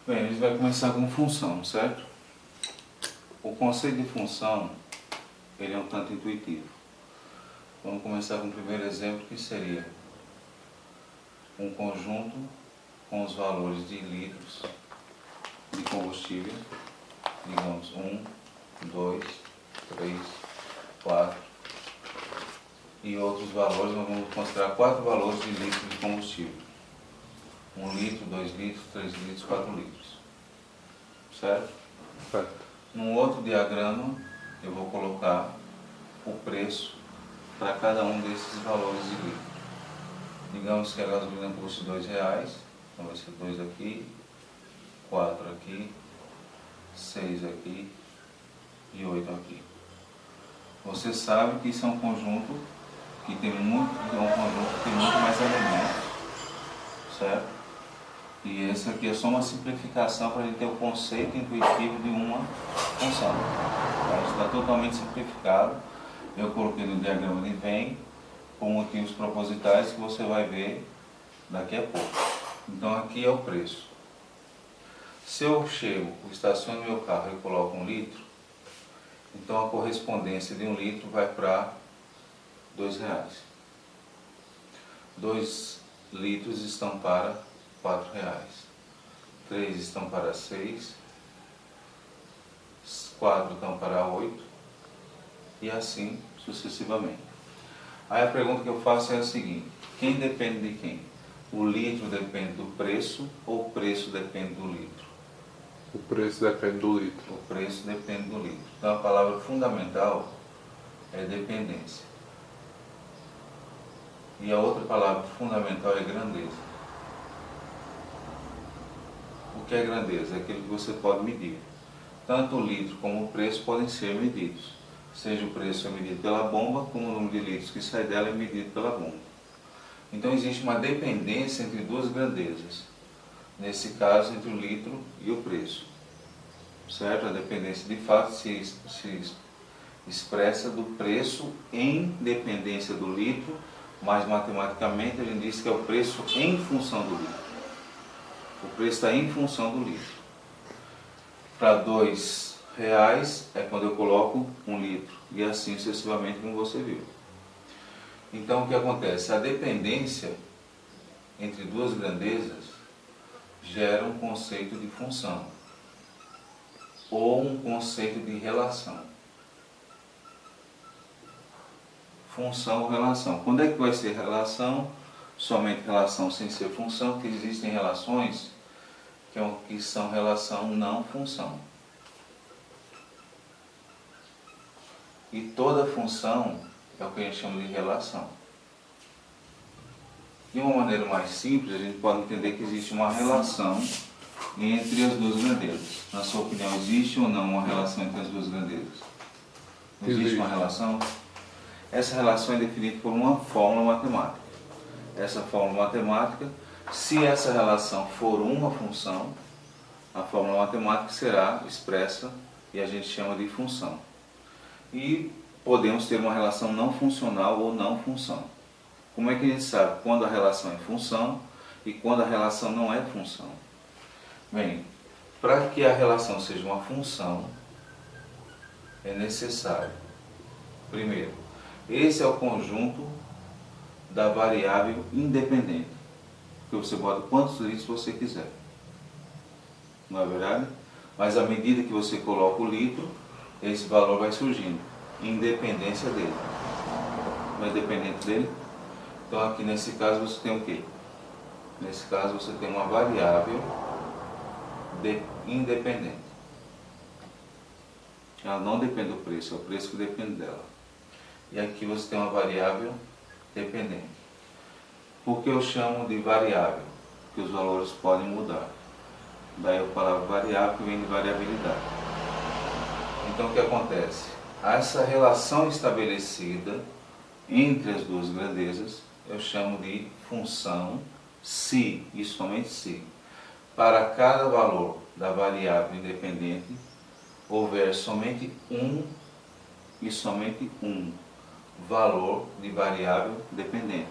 Bem, a gente vai começar com função, certo? O conceito de função, ele é um tanto intuitivo. Vamos começar com o primeiro exemplo, que seria um conjunto com os valores de litros de combustível, digamos 1, 2, 3, 4, e outros valores, nós vamos considerar 4 valores de litros de combustível. 1 litro, 2 litros, 3 litros, 4 litros. Certo? Certo. Num outro diagrama, eu vou colocar o preço para cada um desses valores de litro. Digamos que a gasolina custa R$2, então vai ser 2 aqui, 4 aqui, 6 aqui e 8 aqui. Você sabe que isso é um conjunto que tem muito mais elementos, certo? E esse aqui é só uma simplificação para a gente ter o conceito intuitivo de uma função. Tá? Está totalmente simplificado. Eu coloquei no diagrama de Venn por motivos propositais que você vai ver daqui a pouco. Então aqui é o preço. Se eu estaciono meu carro e coloco 1 litro, então a correspondência de 1 litro vai para R$2. 2 litros estão para R$4. 3 estão para 6, 4 estão para 8 e assim sucessivamente. Aí a pergunta que eu faço é a seguinte: quem depende de quem? O litro depende do preço ou o preço depende do litro? O preço depende do litro. O preço depende do litro. Então a palavra fundamental é dependência. E a outra palavra fundamental é grandeza. O que é grandeza? É aquilo que você pode medir. Tanto o litro como o preço podem ser medidos. Seja o preço é medido pela bomba, como o número de litros que sai dela é medido pela bomba. Então existe uma dependência entre duas grandezas. Nesse caso, entre o litro e o preço. Certo? A dependência de fato se expressa do preço em dependência do litro, mas matematicamente a gente diz que é o preço em função do litro. O preço está em função do litro. Para R$2 é quando eu coloco 1 litro, e assim sucessivamente, como você viu. Então o que acontece? A dependência entre duas grandezas gera um conceito de função, ou um conceito de relação. Função ou relação. Quando é que vai ser relação? Somente relação sem ser função, porque existem relações que são relação não função. E toda função é o que a gente chama de relação. De uma maneira mais simples, a gente pode entender que existe uma relação entre as duas grandezas. Na sua opinião, existe ou não uma relação entre as duas grandezas? Existe uma relação? Essa relação é definida por uma fórmula matemática. Essa fórmula matemática, se essa relação for uma função, a fórmula matemática será expressa e a gente chama de função. E podemos ter uma relação não funcional ou não função. Como é que a gente sabe quando a relação é função e quando a relação não é função? Bem, para que a relação seja uma função, é necessário, primeiro, esse é o conjunto da variável independente, que você bota quantos litros você quiser. Não é verdade? Mas à medida que você coloca o litro, esse valor vai surgindo, independência dele. Não é dependente dele? Então aqui nesse caso você tem o quê? Nesse caso você tem uma variável independente. Ela não depende do preço, é o preço que depende dela. E aqui você tem uma variável dependente. Por que eu chamo de variável? Porque os valores podem mudar. Daí a palavra variável que vem de variabilidade. Então o que acontece? Essa relação estabelecida entre as duas grandezas eu chamo de função se, e somente se, para cada valor da variável independente houver somente um e somente um valor de variável dependente.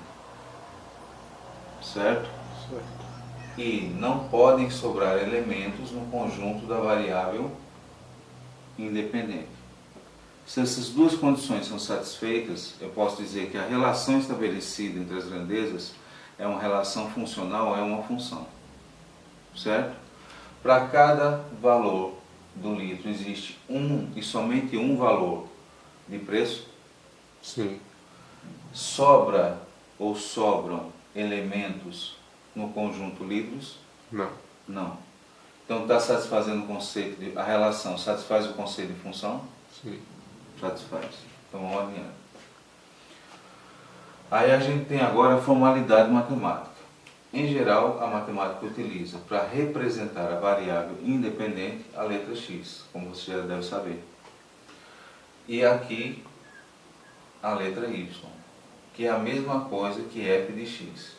Certo? Certo. e não podem sobrar elementos no conjunto da variável independente. Se essas duas condições são satisfeitas, eu posso dizer que a relação estabelecida entre as grandezas é uma relação funcional ou é uma função. Certo? Para cada valor do litro existe um e somente um valor de preço? Sim. Sobra ou sobram elementos no conjunto litros? Não. Não. Então está satisfazendo o conceito de... A relação satisfaz o conceito de função? Sim. Satisfaz. Então vamos adiante. Aí a gente tem agora a formalidade matemática. Em geral, a matemática utiliza para representar a variável independente a letra x, como você já deve saber. E aqui a letra y, que é a mesma coisa que f de x.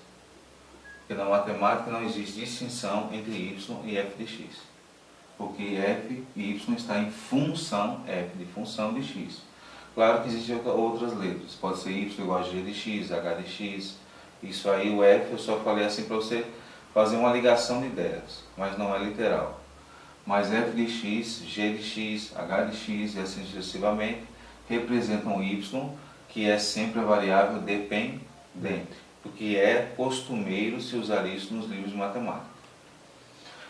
Porque na matemática não existe distinção entre y e f de x. Porque f e y está em função, f de função de x. Claro que existem outras letras, pode ser y igual a g de x, h de x. Isso aí, o f, eu só falei assim para você fazer uma ligação de ideias, mas não é literal. Mas f de x, g de x, h de x e assim sucessivamente representam y, que é sempre a variável dependente, porque é costumeiro se usar isso nos livros de matemática.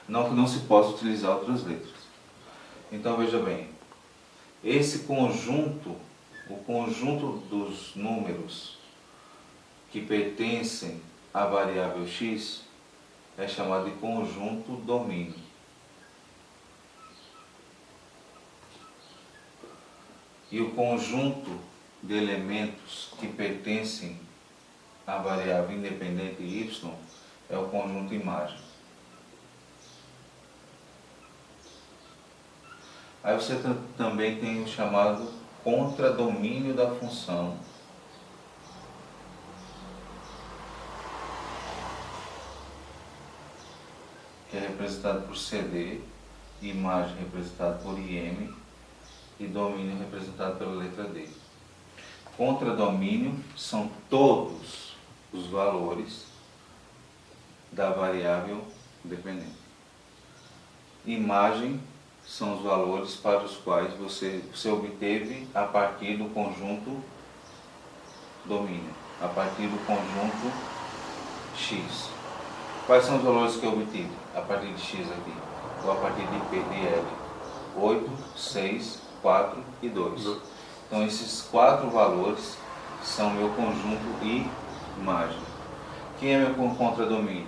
Não que não se possa utilizar outras letras. Então veja bem, esse conjunto, o conjunto dos números que pertencem à variável x é chamado de conjunto domínio. E o conjunto de elementos que pertencem à variável independente y é o conjunto imagem. Aí você também tem o chamado contradomínio da função, que é representado por CD, imagem representada por IM e domínio representado pela letra D. Contradomínio são todos os valores da variável dependente. Imagem são os valores para os quais você obteve a partir do conjunto domínio, a partir do conjunto X. Quais são os valores que eu obtive a partir de X aqui? Ou a partir de P, de L? 8, 6, 4 e 2. Então esses 4 valores são meu conjunto imagem. Quem é meu contradomínio?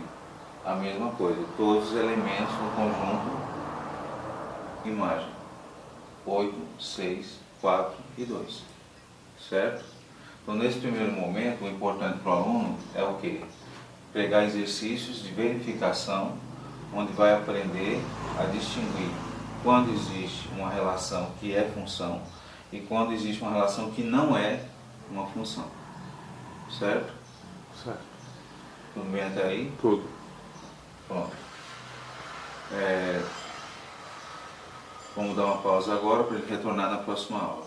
A mesma coisa, todos os elementos do conjunto imagem. 8, 6, 4 e 2. Certo? Então nesse primeiro momento, o importante para o aluno é o quê? Pegar exercícios de verificação, onde vai aprender a distinguir quando existe uma relação que é função e quando existe uma relação que não é uma função. Certo? Certo. Tudo bem até aí? Tudo. Pronto. Vamos dar uma pausa agora para ele retornar na próxima aula.